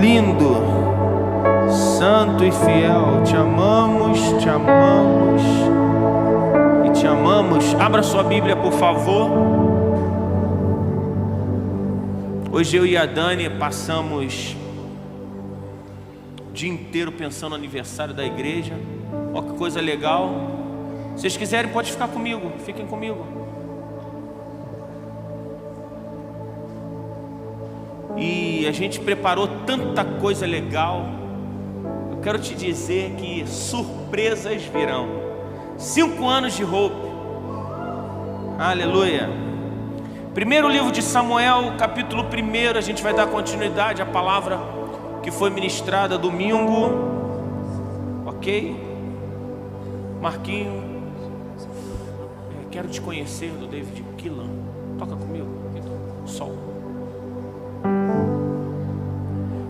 lindo, santo e fiel. Te amamos e te amamos. Abra sua Bíblia, por favor. Hoje eu e a Dani passamos o dia inteiro pensando no aniversário da igreja. Olha que coisa legal. Se vocês quiserem, pode ficar comigo. Fiquem comigo. E a gente preparou tanta coisa legal. Eu quero te dizer que surpresas virão. 5 anos de Hope. Aleluia. Primeiro livro de Samuel, capítulo 1. A gente vai dar continuidade à palavra que foi ministrada domingo. Ok? Marquinho, quero te conhecer, do David Killan. Toca comigo, sol.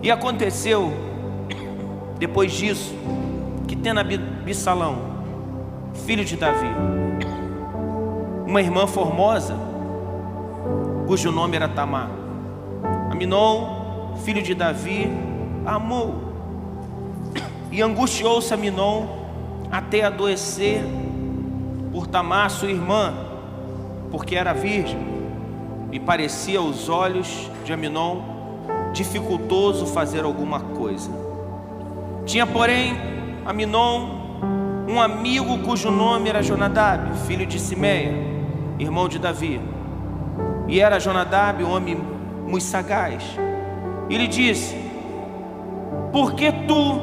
E aconteceu, depois disso, que tendo Absalão, filho de Davi, uma irmã formosa, cujo nome era Tamar, Aminon, filho de Davi, a amou. E angustiou-se Aminon até adoecer por Tamar, sua irmã, porque era virgem, e parecia aos olhos de Aminon dificultoso fazer alguma coisa. Tinha, porém, Aminon um amigo cujo nome era Jonadab, filho de Simeia, irmão de Davi. E era Jonadab um homem muito sagaz. E lhe disse: por que tu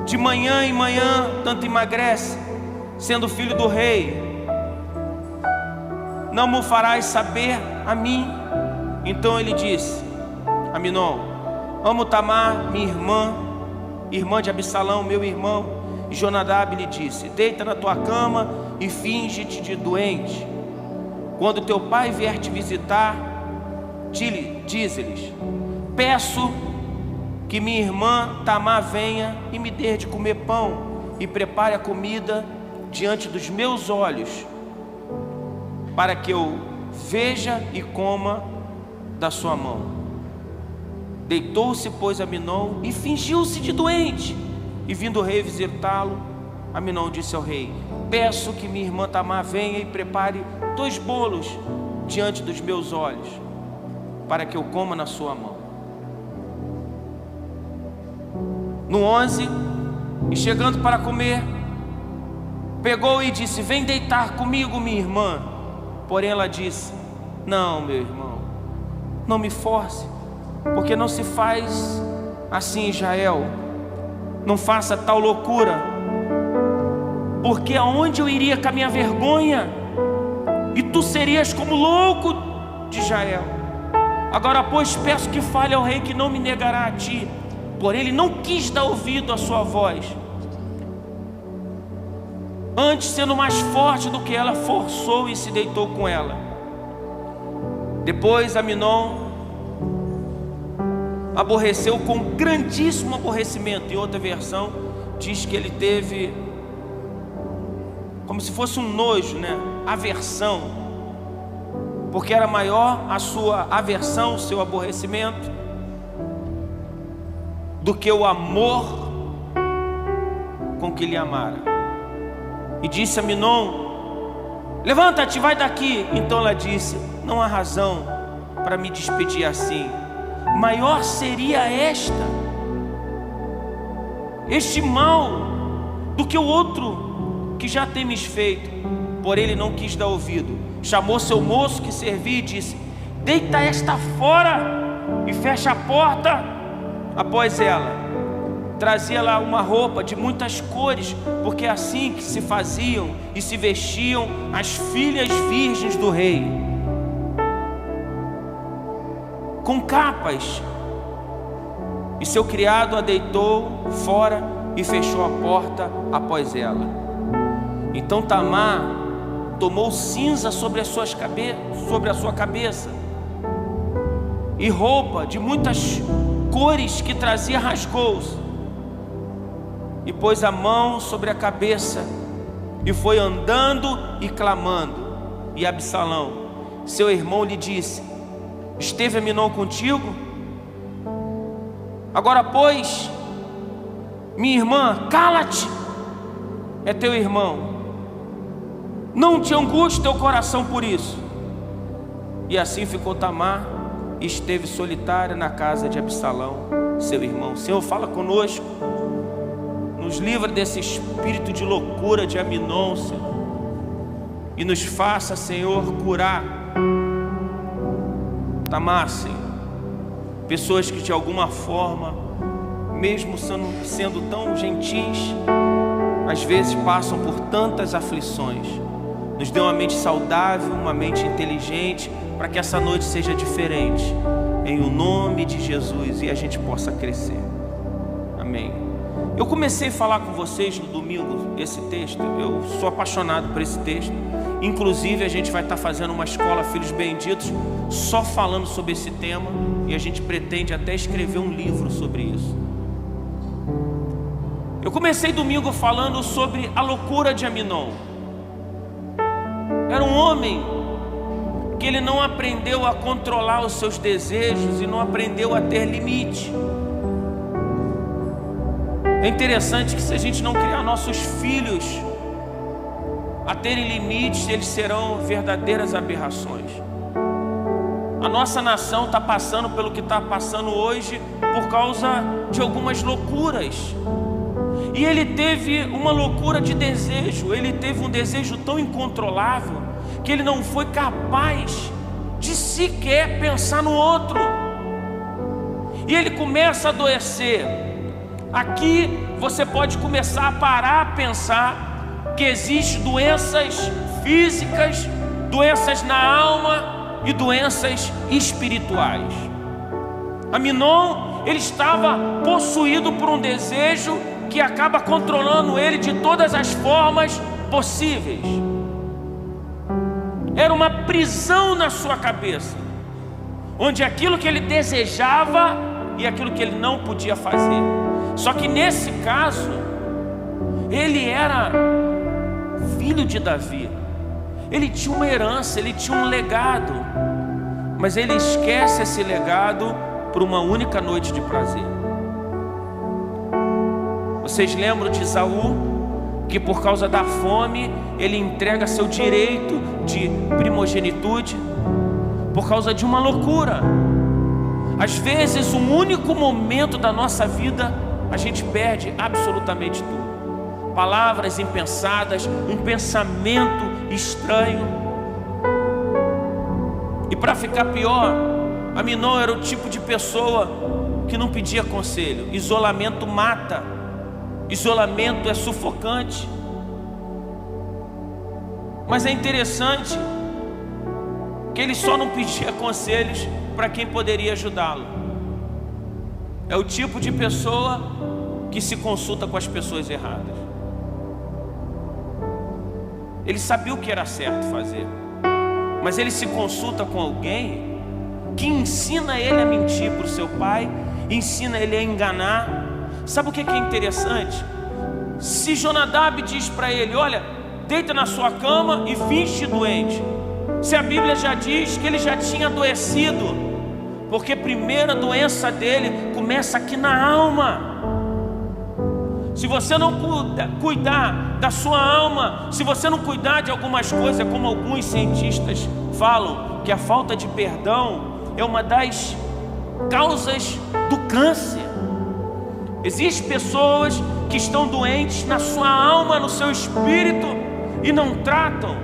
de manhã em manhã tanto emagrece, sendo filho do rei? Não me farás saber a mim? Então ele disse: Aminon, amo Tamar, minha irmã, irmã de Absalão, meu irmão. E Jonadab lhe disse: deita na tua cama e finge-te de doente. Quando teu pai vier te visitar, dize-lhes: peço que minha irmã Tamar venha e me dê de comer pão, e prepare a comida diante dos meus olhos, para que eu veja e coma da sua mão. Deitou-se, pois, Aminon e fingiu-se de doente. E vindo o rei visitá-lo, Aminon disse ao rei: peço que minha irmã Tamar venha e prepare 2 bolos diante dos meus olhos, para que eu coma na sua mão. No 11, e chegando para comer, pegou e disse: vem deitar comigo, minha irmã. Porém ela disse: não, meu irmão, não me force, porque não se faz assim em Israel. Não faça tal loucura, porque aonde eu iria com a minha vergonha? E tu serias como louco de Israel. Agora, pois, peço que fale ao rei que não me negará a ti. Porém ele não quis dar ouvido à sua voz. Antes, sendo mais forte do que ela, forçou e se deitou com ela. Depois Aminon aborreceu com grandíssimo aborrecimento. Em outra versão diz que ele teve como se fosse um nojo, né? Aversão, porque era maior a sua aversão, o seu aborrecimento, do que o amor com que lhe amara. E disse a Aminon: levanta-te, vai daqui. Então ela disse: não há razão para me despedir assim. Maior seria este mal do que o outro que já temes feito. Porém ele não quis dar ouvido. Chamou seu moço que servia e disse: deita esta fora e fecha a porta após ela. Trazia lá uma roupa de muitas cores, porque é assim que se faziam e se vestiam as filhas virgens do rei, com capas. E seu criado a deitou fora e fechou a porta após ela. Então Tamar tomou cinza sobre a sua cabeça, e roupa de muitas cores que trazia rasgou-se, e pôs a mão sobre a cabeça e foi andando e clamando. E Absalão, seu irmão, lhe disse: esteve Aminon contigo? Agora, pois, minha irmã, cala-te, é teu irmão, não te angustie teu coração por isso. E assim ficou Tamar e esteve solitária na casa de Absalão, seu irmão. Senhor, fala conosco, nos livra desse espírito de loucura de Aminon, Senhor, e nos faça, Senhor, curar Tamar, Senhor. Pessoas que de alguma forma, mesmo sendo tão gentis, às vezes passam por tantas aflições. Nos dê uma mente saudável, uma mente inteligente, para que essa noite seja diferente, em o nome de Jesus, e a gente possa crescer. Amém. Eu comecei a falar com vocês no domingo esse texto. Eu sou apaixonado por esse texto. Inclusive a gente vai estar fazendo uma escola Filhos Benditos só falando sobre esse tema, e a gente pretende até escrever um livro sobre isso. Eu comecei domingo falando sobre a loucura de Aminon. Era um homem que ele não aprendeu a controlar os seus desejos e não aprendeu a ter limite. É interessante que se a gente não criar nossos filhos a terem limites, eles serão verdadeiras aberrações. A nossa nação está passando pelo que está passando hoje por causa de algumas loucuras. E ele teve uma loucura de desejo, ele teve um desejo tão incontrolável que ele não foi capaz de sequer pensar no outro. E ele começa a adoecer. Aqui você pode começar a parar a pensar que existem doenças físicas, doenças na alma e doenças espirituais. Aminon, ele estava possuído por um desejo que acaba controlando ele de todas as formas possíveis. Era uma prisão na sua cabeça, onde aquilo que ele desejava e aquilo que ele não podia fazer. Só que nesse caso, ele era filho de Davi, ele tinha uma herança, ele tinha um legado, mas ele esquece esse legado por uma única noite de prazer. Vocês lembram de Esaú, que por causa da fome ele entrega seu direito de primogenitude por causa de uma loucura? Às vezes, um único momento da nossa vida, a gente perde absolutamente tudo. Palavras impensadas, um pensamento estranho. E para ficar pior, Aminon era o tipo de pessoa que não pedia conselho. Isolamento mata. Isolamento é sufocante. Mas é interessante que ele só não pedia conselhos para quem poderia ajudá-lo. É o tipo de pessoa que se consulta com as pessoas erradas. Ele sabia o que era certo fazer, mas ele se consulta com alguém que ensina ele a mentir para o seu pai, ensina ele a enganar. Sabe o que é interessante? Se Jonadab diz para ele: olha, deita na sua cama e finge doente, se a Bíblia já diz que ele já tinha adoecido, porque a primeira doença dele começa aqui na alma. Se você não cuidar da sua alma, se você não cuidar de algumas coisas, como alguns cientistas falam, que a falta de perdão é uma das causas do câncer. Existem pessoas que estão doentes na sua alma, no seu espírito, e não tratam.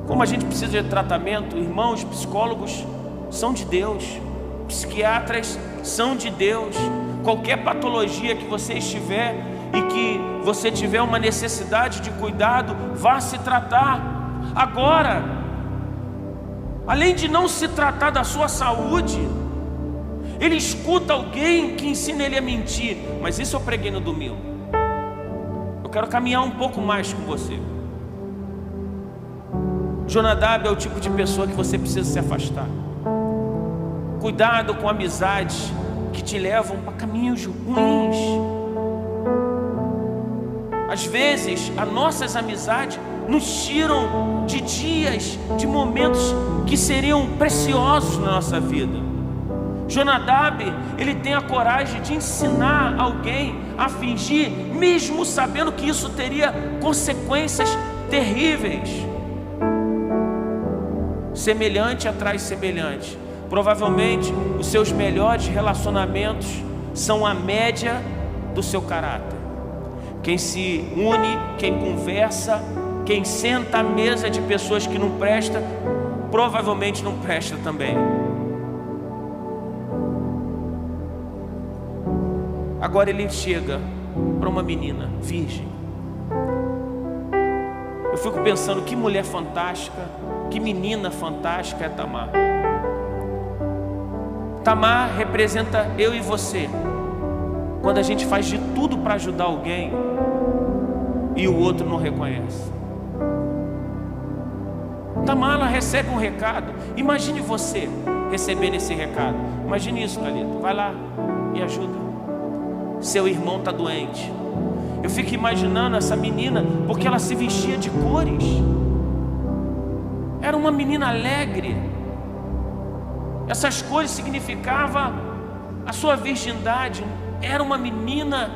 Como a gente precisa de tratamento, irmãos, psicólogos são de Deus, psiquiatras são de Deus. Qualquer patologia que você estiver e que você tiver uma necessidade de cuidado, vá se tratar. Agora, além de não se tratar da sua saúde, ele escuta alguém que ensina ele a mentir. Mas isso eu preguei no domingo. Eu quero caminhar um pouco mais com você. Jonadab é o tipo de pessoa que você precisa se afastar. Cuidado com amizades que te levam para caminhos ruins. Às vezes, as nossas amizades nos tiram de dias, de momentos que seriam preciosos na nossa vida. Jonadab, ele tem a coragem de ensinar alguém a fingir, mesmo sabendo que isso teria consequências terríveis. Semelhante atrai semelhante. Provavelmente os seus melhores relacionamentos são a média do seu caráter. Quem se une, quem conversa, quem senta à mesa de pessoas que não prestam, provavelmente não presta também. Agora ele chega para uma menina virgem. Eu fico pensando, que mulher fantástica, que menina fantástica é Tamar. Tamar representa eu e você, quando a gente faz de tudo para ajudar alguém e o outro não reconhece. Tamar, ela recebe um recado. Imagine você recebendo esse recado. Imagine isso, Thalita. Vai lá e ajuda. Seu irmão está doente. Eu fico imaginando essa menina, porque ela se vestia de cores. Era uma menina alegre. Essas cores significavam a sua virgindade. Era uma menina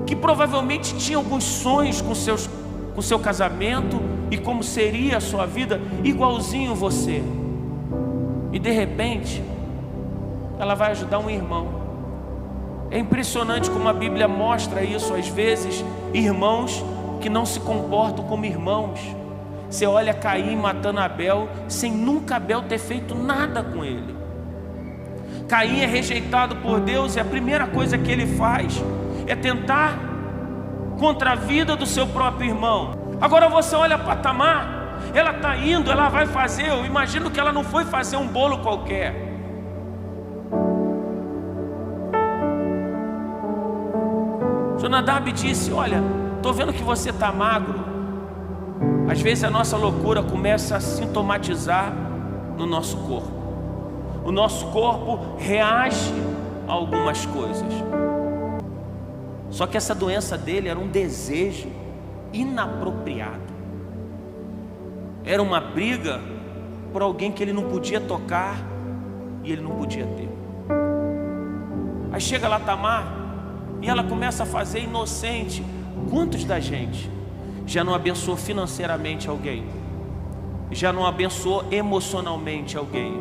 que provavelmente tinha alguns sonhos com seu casamento e como seria a sua vida, igualzinho você. E de repente, ela vai ajudar um irmão. É impressionante como a Bíblia mostra isso. Às vezes, irmãos que não se comportam como irmãos. Você olha Caim matando Abel, sem nunca Abel ter feito nada com ele. Caim é rejeitado por Deus, e a primeira coisa que ele faz é tentar contra a vida do seu próprio irmão. Agora você olha para Tamar, ela está indo, ela vai fazer, eu imagino que ela não foi fazer um bolo qualquer. Jonadab disse: olha, estou vendo que você está magro. Às vezes a nossa loucura começa a sintomatizar no nosso corpo. O nosso corpo reage a algumas coisas. Só que essa doença dele era um desejo inapropriado. Era uma briga por alguém que ele não podia tocar e ele não podia ter. Aí chega lá Tamar e ela começa a fazer inocente. Quantos da gente já não abençoou financeiramente alguém? Já não abençoou emocionalmente alguém?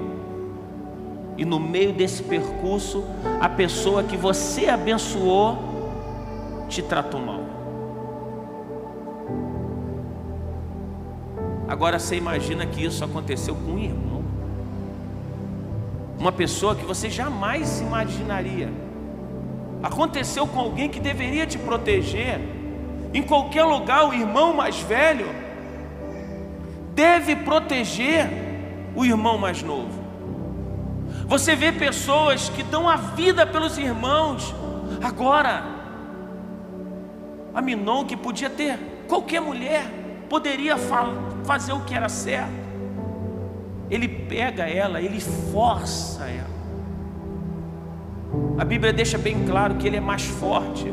E no meio desse percurso, a pessoa que você abençoou te tratou mal. Agora você imagina que isso aconteceu com um irmão, uma pessoa que você jamais imaginaria. Aconteceu com alguém que deveria te proteger. Em qualquer lugar, o irmão mais velho deve proteger o irmão mais novo. Você vê pessoas que dão a vida pelos irmãos. Agora, Aminon, que podia ter qualquer mulher, poderia fazer o que era certo. Ele pega ela, ele força ela. A Bíblia deixa bem claro que ele é mais forte.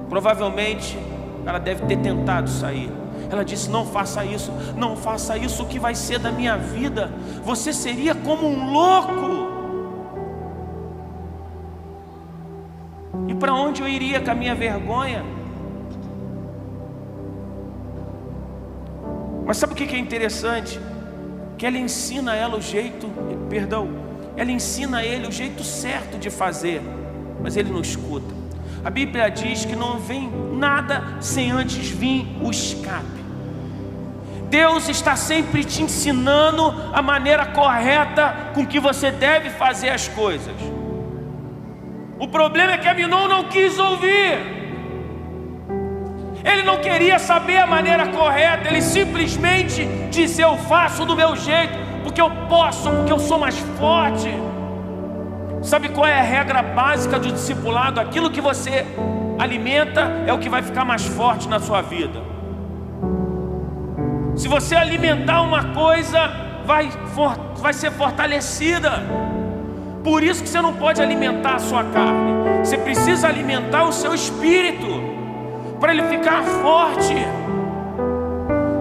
Provavelmente ela deve ter tentado sair. Ela disse: não faça isso, não faça isso, o que vai ser da minha vida? Você seria como um louco. E para onde eu iria com a minha vergonha? Mas sabe o que é interessante? Que ela ensina ela o jeito, ela ensina a ele o jeito certo de fazer, mas ele não escuta. A Bíblia diz que não vem nada sem antes vir o escape. Deus está sempre te ensinando a maneira correta com que você deve fazer as coisas. O problema é que Aminon não quis ouvir. Ele não queria saber a maneira correta. Ele simplesmente disse: eu faço do meu jeito, porque eu posso, porque eu sou mais forte. Sabe qual é a regra básica do discipulado? Aquilo que você alimenta é o que vai ficar mais forte na sua vida. Se você alimentar uma coisa, vai ser fortalecida. Por isso que você não pode alimentar a sua carne. Você precisa alimentar o seu espírito, para ele ficar forte.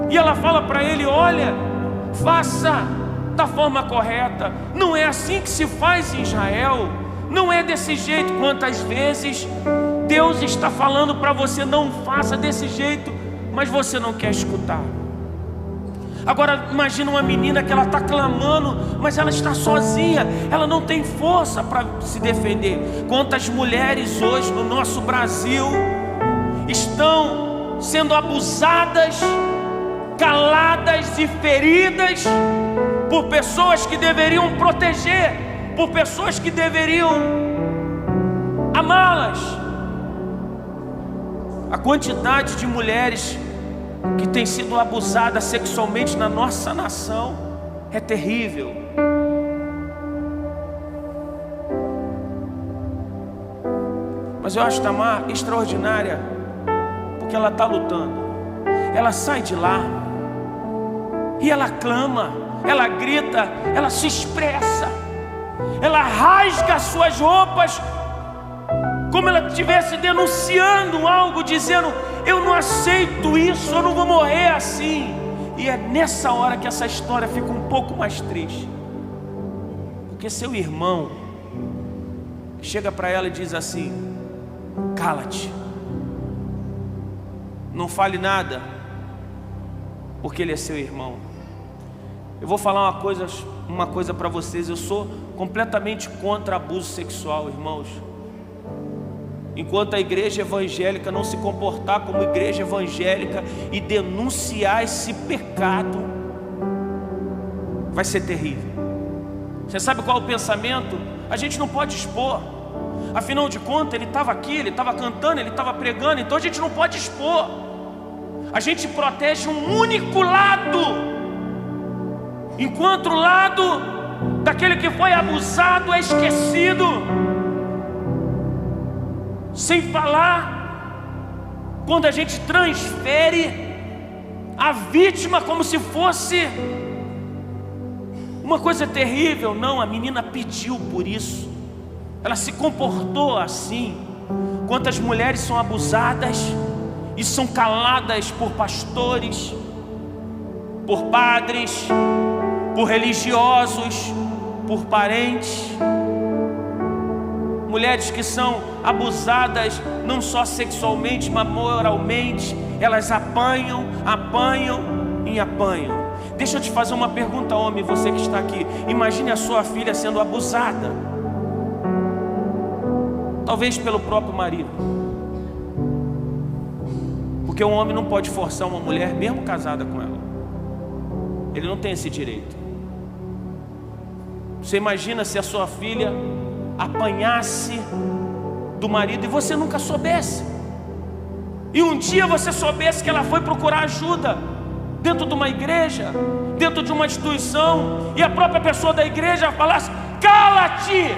E ela fala para ele: olha, faça da forma correta. Não é assim que se faz em Israel. Não é desse jeito. Quantas vezes Deus está falando para você: não faça desse jeito, mas você não quer escutar. Agora imagina uma menina que ela está clamando, mas ela está sozinha, ela não tem força para se defender. Quantas mulheres hoje no nosso Brasil estão sendo abusadas, caladas e feridas por pessoas que deveriam proteger, por pessoas que deveriam amá-las. A quantidade de mulheres que têm sido abusadas sexualmente na nossa nação é terrível. Mas eu acho Tamar extraordinária, porque ela está lutando. Ela sai de lá e ela clama, ela grita, ela se expressa, ela rasga as suas roupas, como ela estivesse denunciando algo, dizendo: eu não aceito isso, eu não vou morrer assim. E é nessa hora que essa história fica um pouco mais triste, porque seu irmão chega para ela e diz assim: cala-te, não fale nada, porque ele é seu irmão. Eu vou falar uma coisa para vocês: eu sou completamente contra abuso sexual, irmãos. Enquanto a igreja evangélica não se comportar como igreja evangélica e denunciar esse pecado, vai ser terrível. Você sabe qual é o pensamento? A gente não pode expor. Afinal de contas, ele estava aqui, ele estava cantando, ele estava pregando, então a gente não pode expor. A gente protege um único lado, enquanto o lado daquele que foi abusado é esquecido. Sem falar, quando a gente transfere a vítima como se fosse uma coisa terrível. Não, a menina pediu por isso, ela se comportou assim. Quantas mulheres são abusadas e são caladas por pastores, por padres, por religiosos, por parentes. Mulheres que são abusadas não só sexualmente, mas moralmente. Elas apanham e apanham. Deixa eu te fazer uma pergunta, homem, você que está aqui. Imagine a sua filha sendo abusada, talvez pelo próprio marido, porque um homem não pode forçar uma mulher, mesmo casada com ela. Ele não tem esse direito. Você imagina se a sua filha apanhasse do marido e você nunca soubesse, e um dia você soubesse que ela foi procurar ajuda dentro de uma igreja, dentro de uma instituição, e a própria pessoa da igreja falasse: cala-te.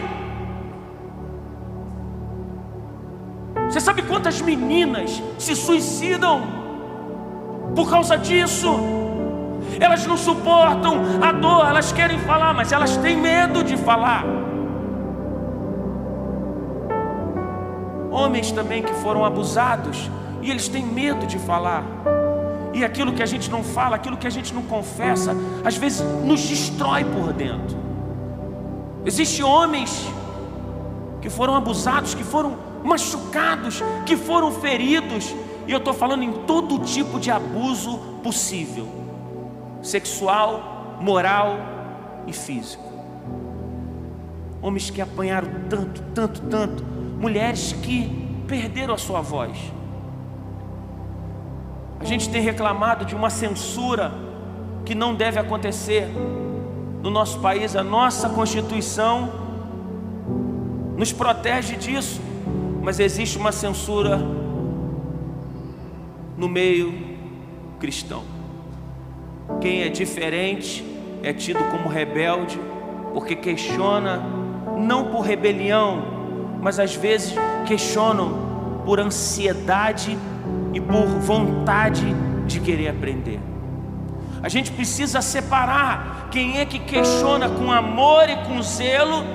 Você sabe quantas meninas se suicidam por causa disso? Elas não suportam a dor, elas querem falar, mas elas têm medo de falar. Homens também que foram abusados e eles têm medo de falar. E aquilo que a gente não fala, aquilo que a gente não confessa, às vezes nos destrói por dentro. Existem homens que foram abusados, que foram machucados, que foram feridos. E eu estou falando em todo tipo de abuso possível: sexual, moral e físico. Homens que apanharam tanto. Mulheres que perderam a sua voz. A gente tem reclamado de uma censura que não deve acontecer no nosso país. A nossa Constituição nos protege disso, mas existe uma censura no meio cristão. Quem é diferente é tido como rebelde, porque questiona, não por rebelião, mas às vezes questionam por ansiedade e por vontade de querer aprender. A gente precisa separar quem é que questiona com amor e com zelo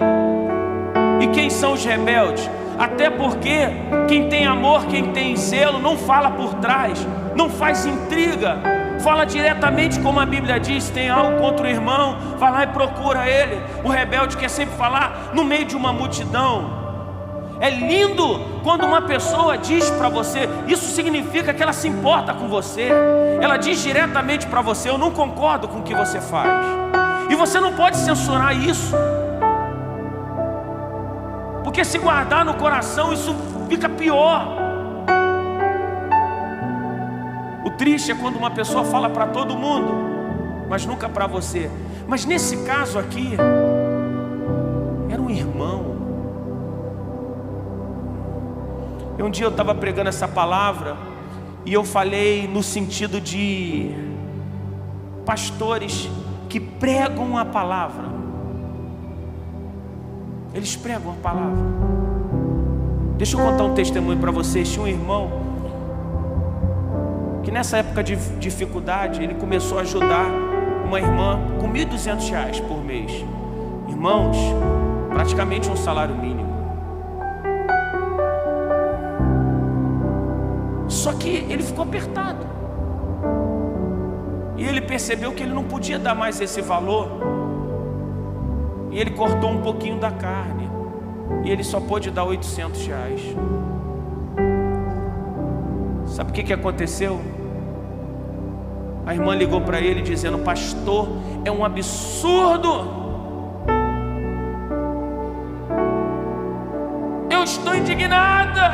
e quem são os rebeldes. Até porque quem tem amor, quem tem zelo, não fala por trás, não faz intriga. Fala diretamente como a Bíblia diz. Tem algo contra o irmão, vai lá e procura ele. O rebelde quer sempre falar no meio de uma multidão. É lindo quando uma pessoa diz para você, isso significa que ela se importa com você. Ela diz diretamente para você: eu não concordo com o que você faz. E você não pode censurar isso, porque se guardar no coração, isso fica pior. O triste é quando uma pessoa fala para todo mundo, mas nunca para você. Mas nesse caso aqui, era um irmão. E um dia eu estava pregando essa palavra, e eu falei no sentido de pastores que pregam a palavra. Eles pregam a palavra. Deixa eu contar um testemunho para vocês. Tinha um irmão que nessa época de dificuldade, ele começou a ajudar uma irmã com R$1.200 por mês. Irmãos, praticamente um salário mínimo. Só que ele ficou apertado. E ele percebeu que ele não podia dar mais esse valor. E ele cortou um pouquinho da carne. E ele só pôde dar R$800. Sabe o que aconteceu? A irmã ligou para ele dizendo: pastor, é um absurdo. Eu estou indignada,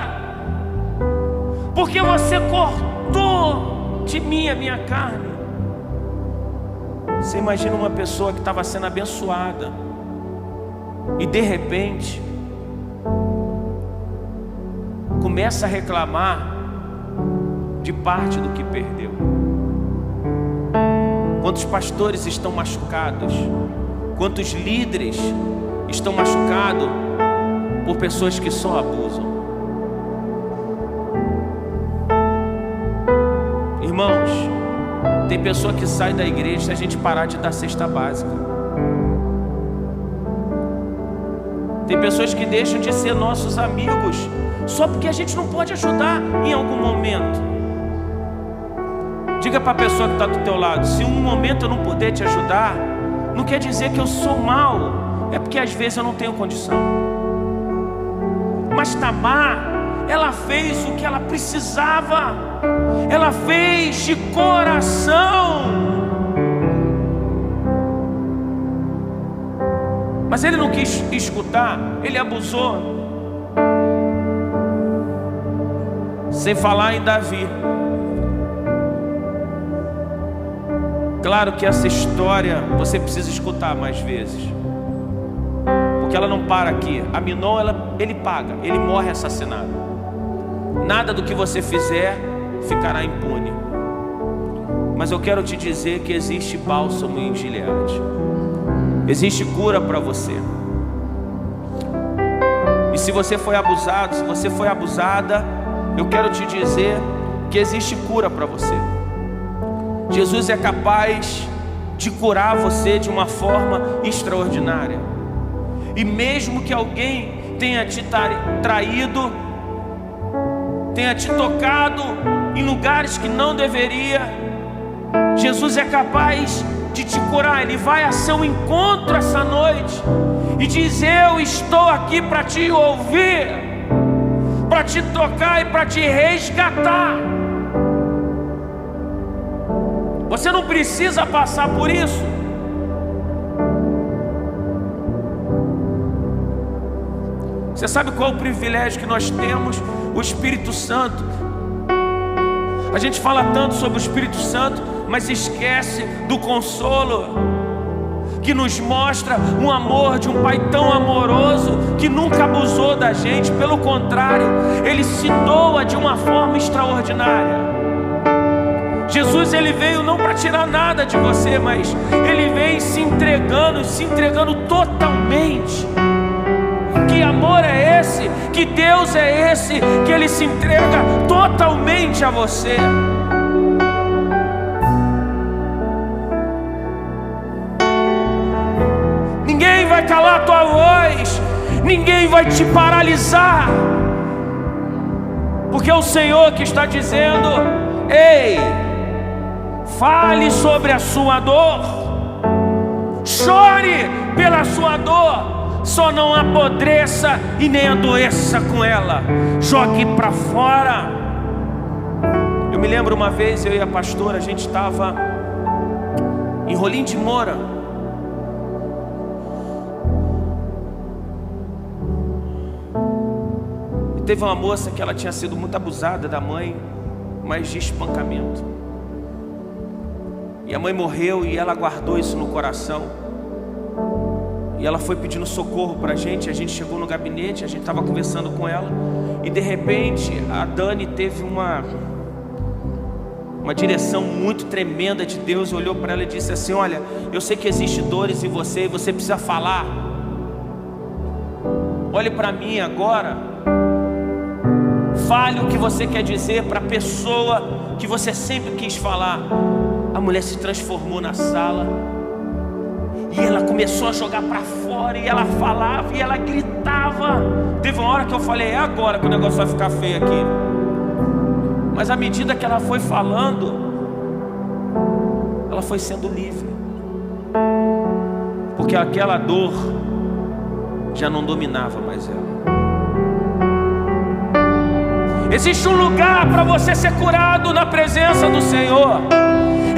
porque você cortou de mim a minha carne. Você imagina uma pessoa que estava sendo abençoada e de repente começa a reclamar de parte do que perdeu. Quantos pastores estão machucados? Quantos líderes estão machucados por pessoas que só abusam? Irmãos, tem pessoa que sai da igreja se a gente parar de dar cesta básica. Tem pessoas que deixam de ser nossos amigos só porque a gente não pode ajudar em algum momento. Diga para a pessoa que está do teu lado: se um momento eu não puder te ajudar, não quer dizer que eu sou mau, é porque às vezes eu não tenho condição. Mas Tamar, ela fez o que ela precisava. Ela fez de coração. Mas ele não quis escutar, ele abusou. Sem falar em Davi. Claro que essa história você precisa escutar mais vezes, porque ela não para aqui. Aminon, ele paga, ele morre assassinado. Nada do que você fizer ficará impune. Mas eu quero te dizer que existe bálsamo em Gileade. Existe cura para você. E se você foi abusado, se você foi abusada, eu quero te dizer que existe cura para você. Jesus é capaz de curar você de uma forma extraordinária. E mesmo que alguém tenha te traído, tenha te tocado em lugares que não deveria, Jesus é capaz de te curar. Ele vai a seu encontro essa noite e diz: eu estou aqui para te ouvir, para te tocar e para te resgatar. Você não precisa passar por isso. Você sabe qual é o privilégio que nós temos? O Espírito Santo. A gente fala tanto sobre o Espírito Santo, mas esquece do consolo, que nos mostra um amor de um Pai tão amoroso, que nunca abusou da gente. Pelo contrário, Ele se doa de uma forma extraordinária. Jesus, Ele veio não para tirar nada de você, mas Ele veio se entregando totalmente. Que amor é esse? Que Deus é esse? Que Ele se entrega totalmente a você. Ninguém vai calar a tua voz, ninguém vai te paralisar, porque é o Senhor que está dizendo: ei, Fale sobre a sua dor. Chore pela sua dor. Só não apodreça e nem adoeça com ela. Jogue para fora. Eu me lembro uma vez, eu e a pastora, a gente estava em Rolim de Moura. E teve uma moça que ela tinha sido muito abusada da mãe, mas de espancamento. E a mãe morreu e ela guardou isso no coração. E ela foi pedindo socorro para a gente chegou no gabinete, a gente estava conversando com ela. E de repente a Dani teve uma direção muito tremenda de Deus. Olhou para ela e disse assim: olha, eu sei que existe dores em você e você precisa falar. Olhe para mim agora. Fale o que você quer dizer para a pessoa que você sempre quis falar. A mulher se transformou na sala e ela começou a jogar para fora, e ela falava e ela gritava. Teve uma hora que eu falei: é agora que o negócio vai ficar feio aqui. Mas à medida que ela foi falando, ela foi sendo livre, porque aquela dor já não dominava mais ela. Existe um lugar para você ser curado na presença do Senhor.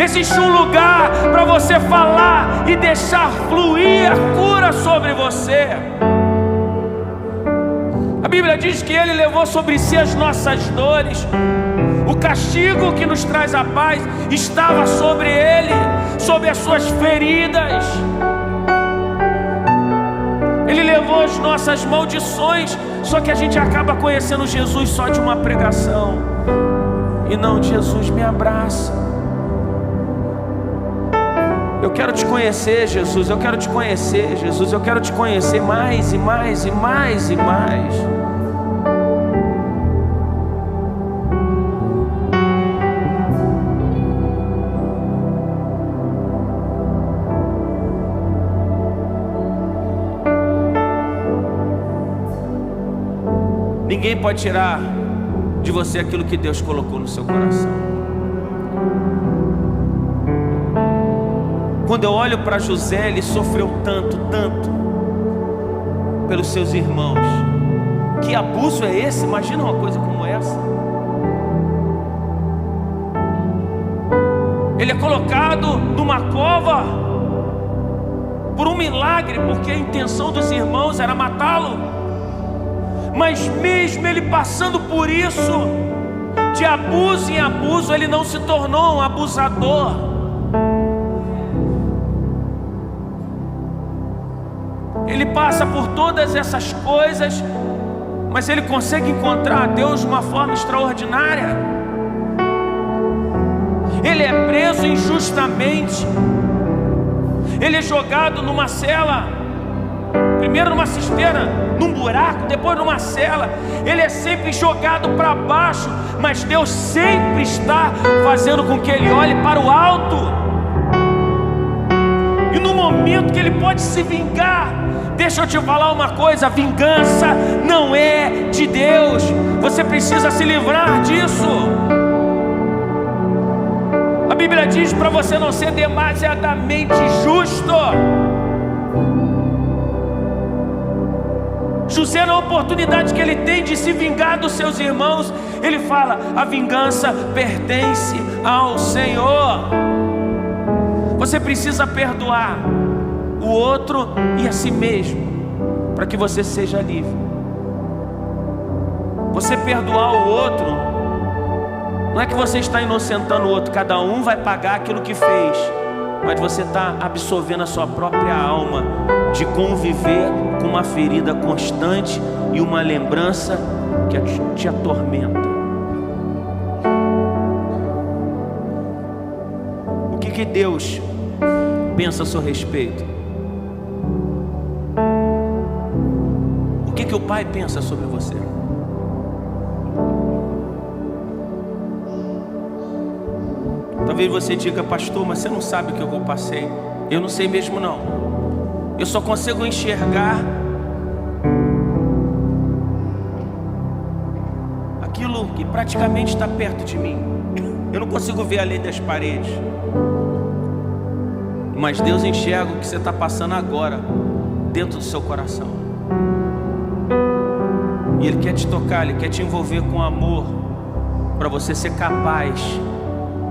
Existe um lugar para você falar e deixar fluir a cura sobre você. A Bíblia diz que Ele levou sobre si as nossas dores. O castigo que nos traz a paz estava sobre Ele, sobre as suas feridas. Ele levou as nossas maldições. Só que a gente acaba conhecendo Jesus só de uma pregação, e não de Jesus. Me abraça. Eu quero te conhecer, Jesus. Eu quero te conhecer, Jesus. Eu quero te conhecer mais e mais e mais e mais. Ninguém pode tirar de você aquilo que Deus colocou no seu coração. Quando eu olho para José, ele sofreu tanto, tanto pelos seus irmãos. Que abuso é esse? Imagina uma coisa como essa. Ele é colocado numa cova por um milagre, porque a intenção dos irmãos era matá-lo. Mas mesmo ele passando por isso, de abuso em abuso, ele não se tornou um abusador. Ele passa por todas essas coisas, mas ele consegue encontrar a Deus de uma forma extraordinária. Ele é preso injustamente. Ele é jogado numa cela, primeiro numa cisterna, num buraco, depois numa cela. Ele é sempre jogado para baixo, mas Deus sempre está fazendo com que ele olhe para o alto. E no momento que ele pode se vingar, deixa eu te falar uma coisa: a vingança não é de Deus. Você precisa se livrar disso. A Bíblia diz para você não ser demasiadamente justo. José, na oportunidade que ele tem de se vingar dos seus irmãos, ele fala: a vingança pertence ao Senhor. Você precisa perdoar o outro e a si mesmo, para que você seja livre. Você perdoar o outro não é que você está inocentando o outro. Cada um vai pagar aquilo que fez, mas você está absolvendo a sua própria alma de conviver com uma ferida constante e uma lembrança que te atormenta. O que Deus pensa a seu respeito? O que o Pai pensa sobre você? Talvez você diga: pastor, mas você não sabe o que eu passei. Eu não sei mesmo não. Eu só consigo enxergar aquilo que praticamente está perto de mim. Eu não consigo ver além das paredes, mas Deus enxerga o que você está passando agora dentro do seu coração. E Ele quer te tocar, Ele quer te envolver com amor, para você ser capaz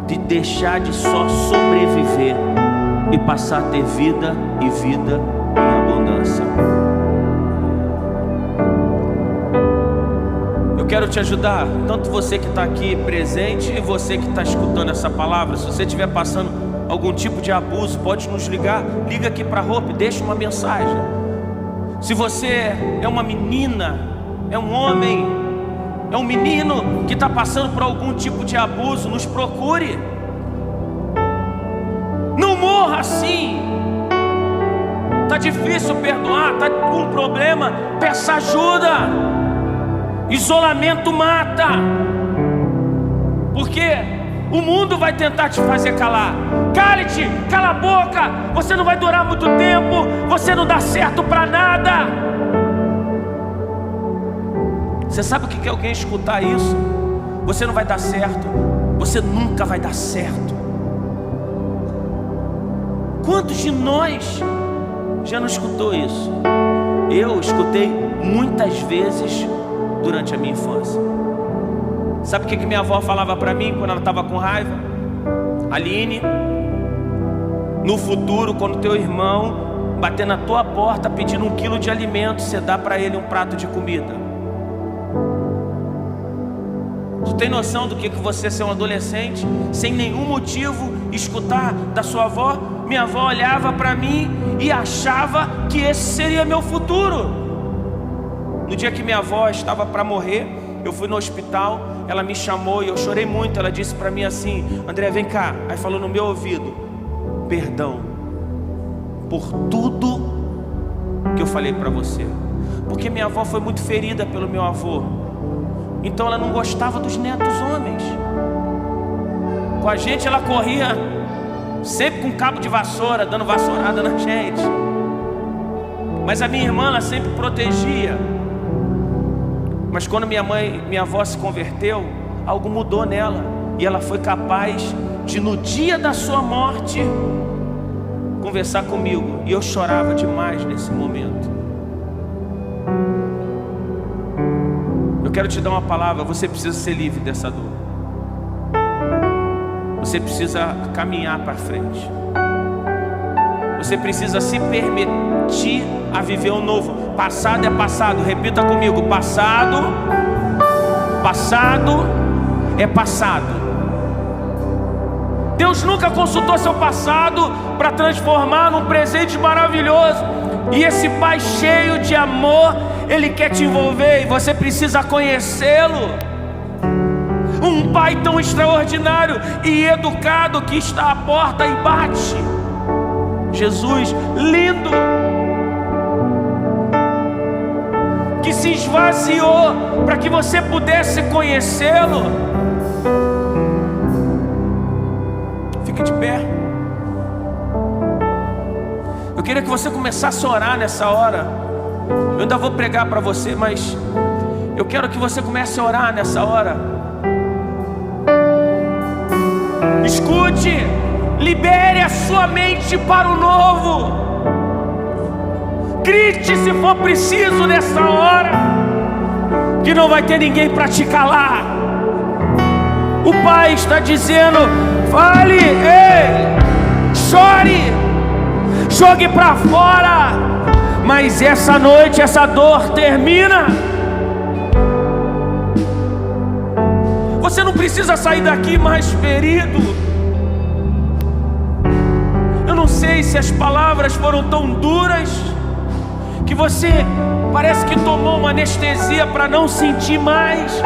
de deixar de só sobreviver e passar a ter vida e vida em abundância. Eu quero te ajudar, tanto você que está aqui presente e você que está escutando essa palavra. Se você estiver passando algum tipo de abuso, pode nos ligar. Liga aqui para a Hope, deixa uma mensagem. Se você é uma menina, é um homem, é um menino que está passando por algum tipo de abuso, nos procure. Não morra assim. Está difícil perdoar, está com um problema, peça ajuda. Isolamento mata, porque o mundo vai tentar te fazer calar. Cale-te, cala a boca, você não vai durar muito tempo, você não dá certo para nada. Você sabe o que é alguém escutar isso? Você não vai dar certo, você nunca vai dar certo. Quantos de nós já não escutou isso? Eu escutei muitas vezes durante a minha infância. Sabe o que minha avó falava para mim quando ela estava com raiva? Aline, no futuro, quando teu irmão bater na tua porta pedindo 1 quilo de alimento, você dá para ele um prato de comida. Tu tem noção do que você ser um adolescente sem nenhum motivo escutar da sua avó? Minha avó olhava para mim e achava que esse seria meu futuro. No dia que minha avó estava para morrer, eu fui no hospital, ela me chamou e eu chorei muito. Ela disse para mim assim: André, vem cá. Aí falou no meu ouvido: perdão por tudo que eu falei para você. Porque minha avó foi muito ferida pelo meu avô, então ela não gostava dos netos homens. Com a gente ela corria sempre com cabo de vassoura, dando vassourada na gente. Mas a minha irmã, ela sempre protegia. Mas quando minha avó se converteu, algo mudou nela. E ela foi capaz de, no dia da sua morte, conversar comigo. E eu chorava demais nesse momento. Eu quero te dar uma palavra: você precisa ser livre dessa dor. Você precisa caminhar para frente. Você precisa se permitir a viver o novo. Passado é passado, repita comigo: passado é passado. Deus nunca consultou seu passado para transformar num presente maravilhoso. E esse Pai cheio de amor, Ele quer te envolver e você precisa conhecê-lo. Um Pai tão extraordinário e educado que está à porta e bate. Jesus, lindo, que se esvaziou para que você pudesse conhecê-lo. Fique de pé. Eu queria que você começasse a orar nessa hora. Eu ainda vou pregar para você, mas eu quero que você comece a orar nessa hora. Escute, libere a sua mente para o novo. Grite se for preciso nessa hora, que não vai ter ninguém para te calar. O Pai está dizendo: fale, ei, chore, jogue para fora. Mas essa noite, essa dor termina. Você não precisa sair daqui mais ferido. Eu não sei se as palavras foram tão duras que você parece que tomou uma anestesia para não sentir mais.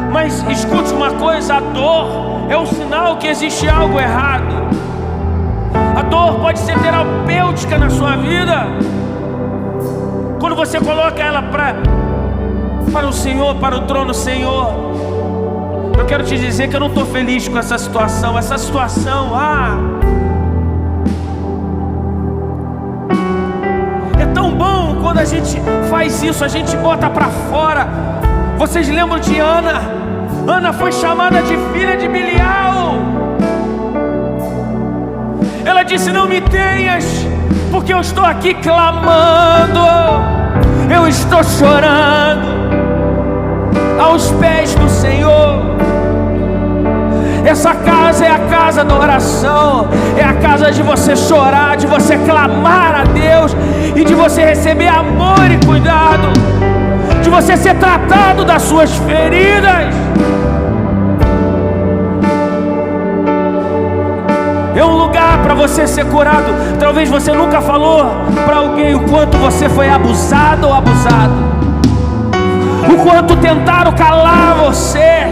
Mas escute uma coisa: a dor é um sinal que existe algo errado. A dor pode ser terapêutica na sua vida, quando você coloca ela para o Senhor, para o trono Senhor. Eu quero te dizer que eu não estou feliz com essa situação. Essa situação, é tão bom quando a gente faz isso, a gente bota para fora. Vocês lembram de Ana? Ana foi chamada de filha de Belial. Ela disse: não me tenhas, porque eu estou aqui clamando, eu estou chorando aos pés do Senhor. Essa casa é a casa da oração, é a casa de você chorar, de você clamar a Deus e de você receber amor e cuidado, de você ser tratado das suas feridas. É um lugar para você ser curado. Talvez você nunca falou para alguém o quanto você foi abusado ou abusado, o quanto tentaram calar você,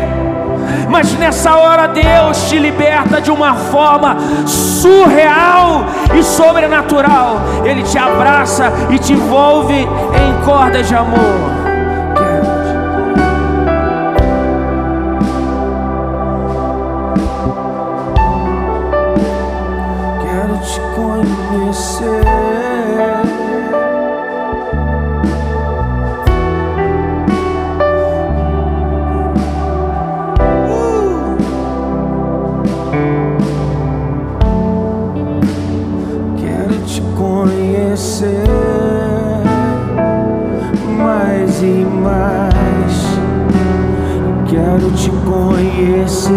mas nessa hora Deus te liberta de uma forma surreal e sobrenatural. Ele te abraça e te envolve em cordas de amor. Quero te conhecer. Mais e mais, quero te conhecer.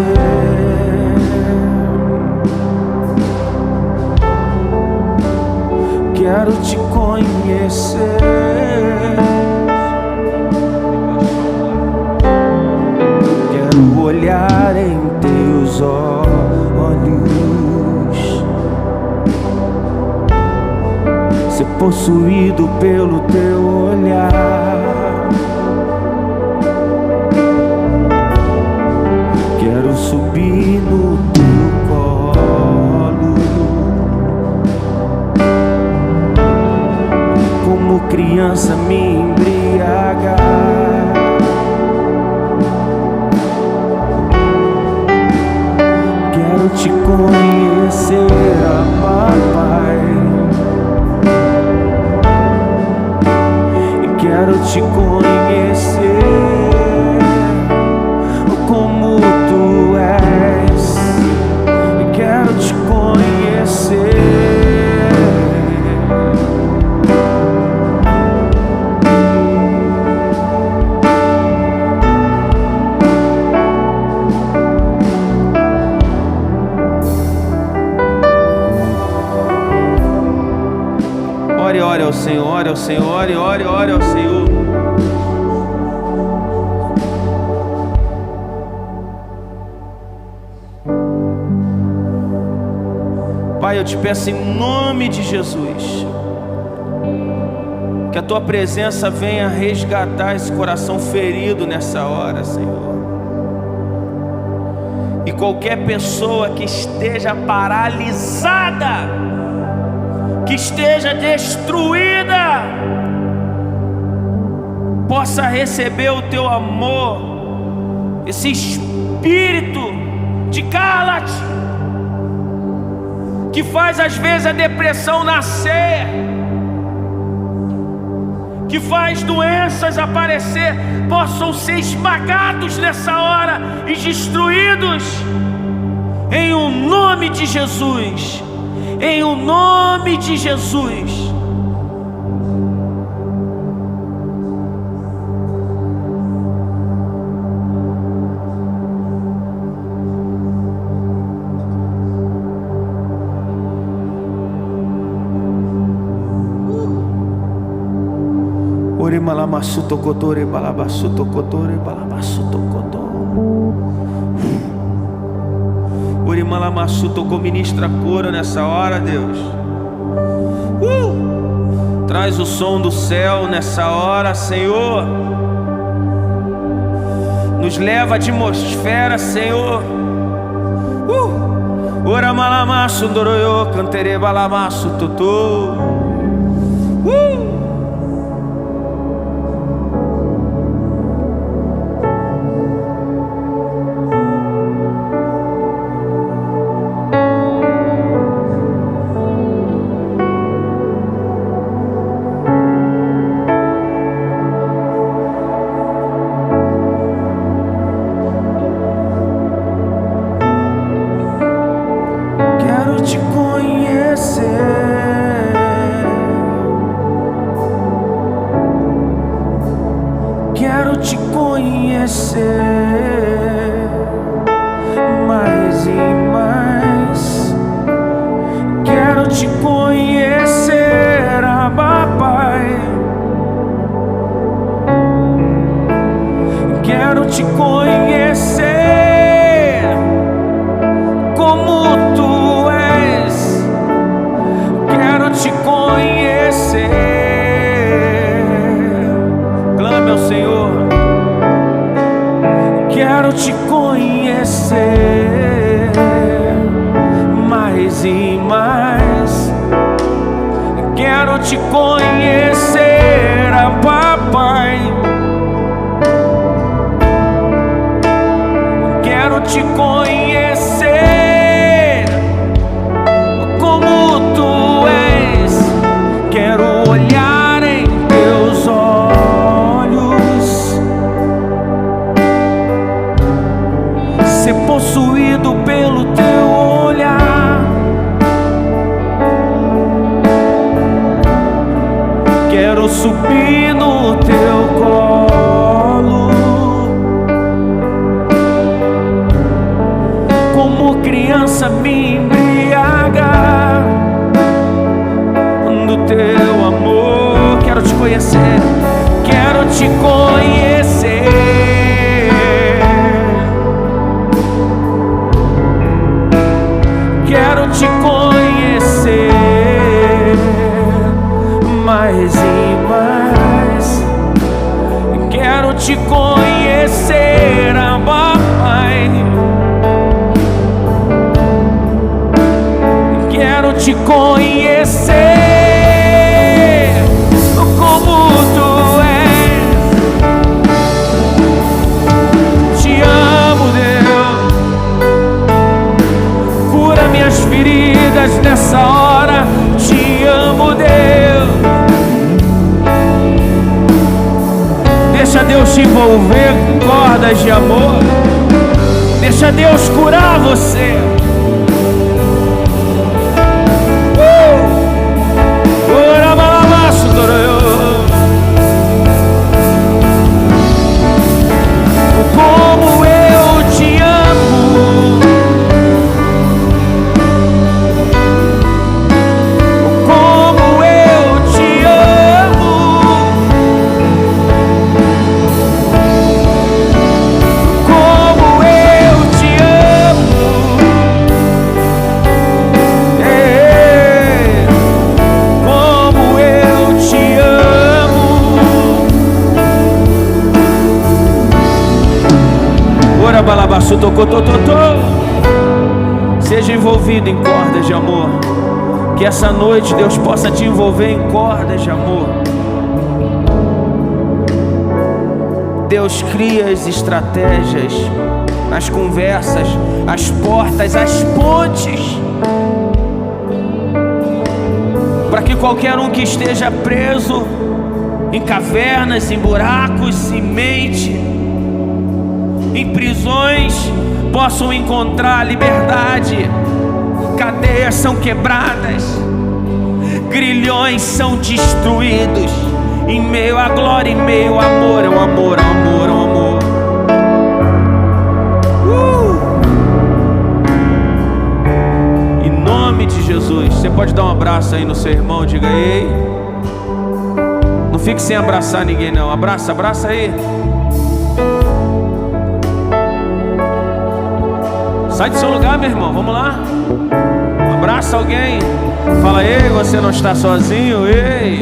Quero te conhecer. Quero olhar em teus olhos, ser possuído pelo teu olhar. Quero subir no teu colo, como criança me embriagar. Quero te conhecer, papai. Quero te conhecer como tu és. Quero te conhecer. Ore, ore ao Senhor, ore ao Senhor, ore, ore, ore ao Senhor. Pai, eu te peço em nome de Jesus, que a tua presença venha resgatar esse coração ferido nessa hora, Senhor. E qualquer pessoa que esteja paralisada, que esteja destruída, possa receber o teu amor, esse espírito de cala-te, que faz às vezes a depressão nascer, que faz doenças aparecer, possam ser esmagados nessa hora e destruídos, em o nome de Jesus. Em o nome de Jesus. Ore malamassu tokotore balabassu tokotore balabassu tokotore. Ore malamassu tocou, ministra cura nessa hora, Deus. Traz o som do céu nessa hora, Senhor. Nos leva à atmosfera, Senhor. Ora malamassu doroyo cantere balamassu totô. conhecer mais e mais. Quero te conhecer, Abba Pai. Quero te conhecer como tu és. Quero te conhecer. Clame ao Senhor. Quero te conhecer mais e mais. Quero te conhecer, Abba Pai. Quero te conhecer como tu és. Quero olhar em teus olhos, ser possuído pelo teu olhar. Quero subir no teu colo, como criança me embriagar do teu amor. Quero te conhecer, quero te conhecer. Quero te conhecer mais e mais. Quero te conhecer, Abba Pai. Quero te conhecer como tu és. Te amo, Deus. Cura minhas feridas nessa hora. Te amo, Deus. Deixa Deus te envolver com cordas de amor. Deixa Deus curar você. Como eu te amo, como eu te amo, como eu te amo, como eu te amo. Ora balabaçu tocou. Seja envolvido em cordas de amor. Que essa noite Deus possa te envolver em cordas de amor. Deus cria as estratégias, as conversas, as portas, as pontes, para que qualquer um que esteja preso em cavernas, em buracos, em mente, em prisões, possam encontrar liberdade. Cadeias são quebradas, grilhões são destruídos. Em meio à glória, em meio ao amor, é um amor, é um amor, é um amor. Em nome de Jesus. Você pode dar um abraço aí no seu irmão, diga: ei. Não fique sem abraçar ninguém não. Abraça aí. Sai do seu lugar, meu irmão, vamos lá. Abraça alguém. Fala: ei, você não está sozinho, ei.